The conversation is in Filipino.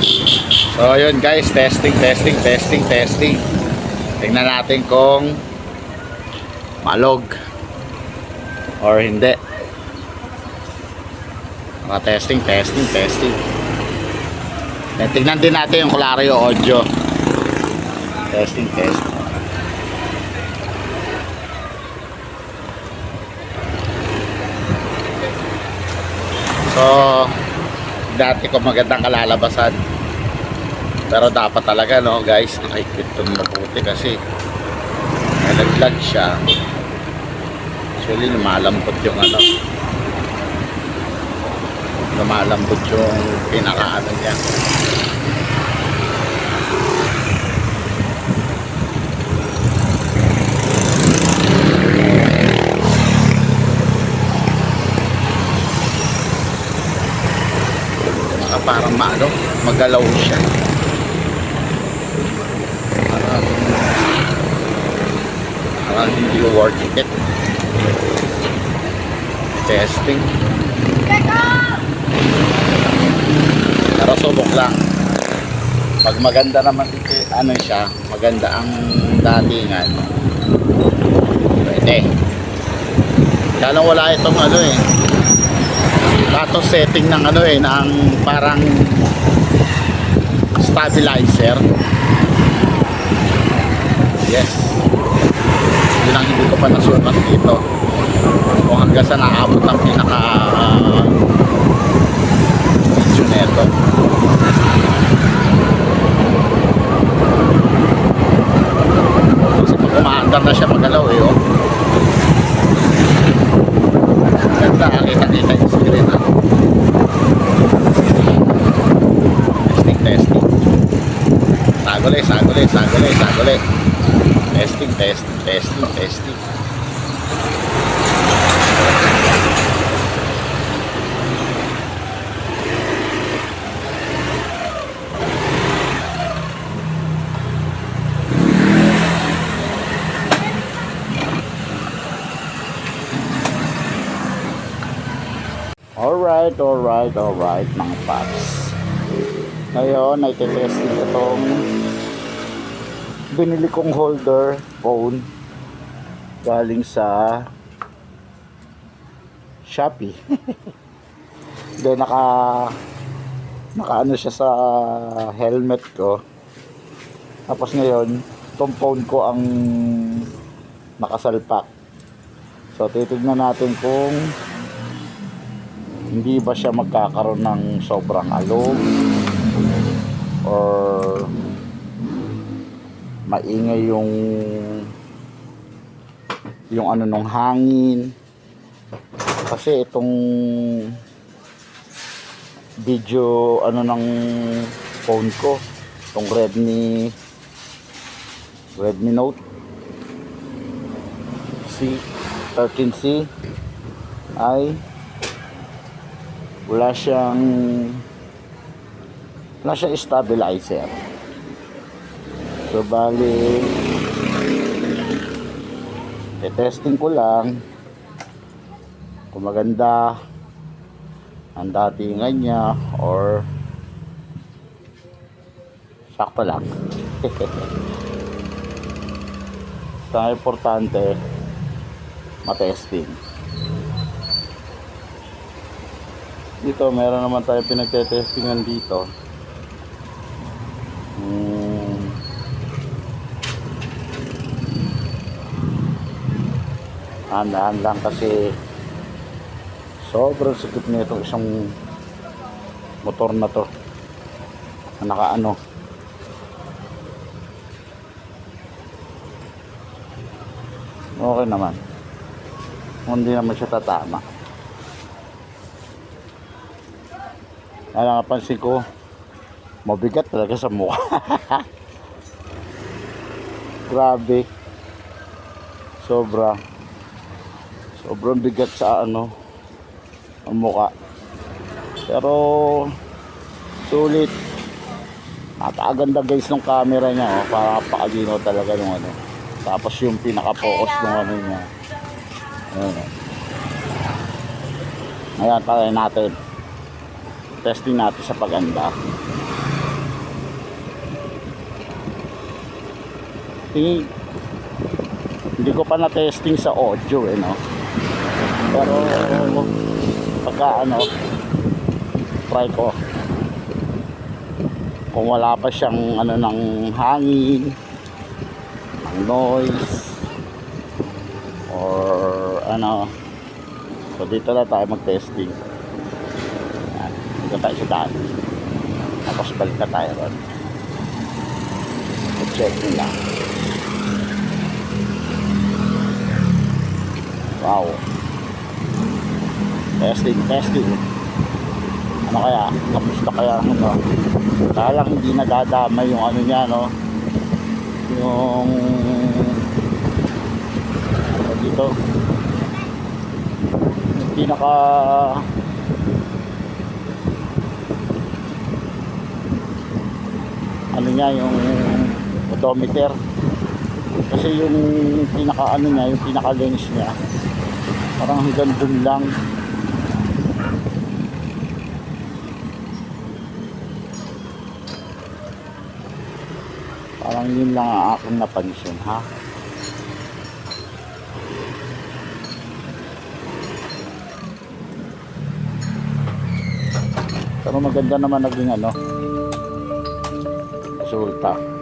So yun guys, testing. Tingnan natin kung malog or hindi. Mga testing. Tingnan din natin yung Clario audio. Testing. So dati ko magandang kalalabasan, pero dapat talaga no guys, nakikip itong mabuti kasi nalaglag siya. Actually lumalambot yung lumalambot yung pinakaano niya. Parang magalaw siya. Parang hindi worth it. Testing. Pero subok lang. Pag maganda naman siya, maganda ang datingan, pwede. Kaya lang wala itong auto setting ng ng parang stabilizer. Yes, yun ang hindi ko pa nasukat dito kung hanggang sa naabot ng pinaka video neto. Kasi pag umaandar na siya magalaw ganda, kita yung screen testing. Sagole. Testing. Alright mga paps. Ngayon ay testing ko itong binili kong holder phone galing sa Shopee. Then naka siya sa helmet ko. Tapos ngayon itong phone ko ang nakasalpak. So titignan natin kung hindi ba siya magkakaroon ng sobrang alog or maingay yung nung hangin. Kasi itong video ng phone ko, itong Redmi Note 13C ay wala siyang stabilizer. So bali testing ko lang kung maganda ang datingan niya or sakto lang. Basta importante matesting. Dito meron naman tayo pinagtetestingan dito. Handaan lang kasi sobrang sikip na itong isang motor na to na okay naman, hindi naman siya tatama. Napansin ko mabigat talaga sa mukha. Grabe, sobrang bigat sa ang mukha. Pero sulit. Napakaganda guys ng camera niya, para napakagino talaga yung Tapos yung pinaka-focus ng niya. Ayan, try natin. Testing natin sa paganda. Tingin, hindi ko pa na-testing sa audio no. Pero pagka try ko. Kung wala pa siyang ng hangin, ng noise, or so dito na tayo mag-testing. Yan. Dito tayo sa daan. Tapos balik na tayo ron. Check nila. Wow. Testing. Ano kaya? Kamusta kaya kaya lang hindi nadadamay yung niya, no? Yung dito. Yung pinaka niya, yung odometer. Kasi yung pinaka niya, yung pinaka lens niya parang hanggang dun lang. Parang yun lang ang aking napansin, ha? Pero maganda naman naging resulta.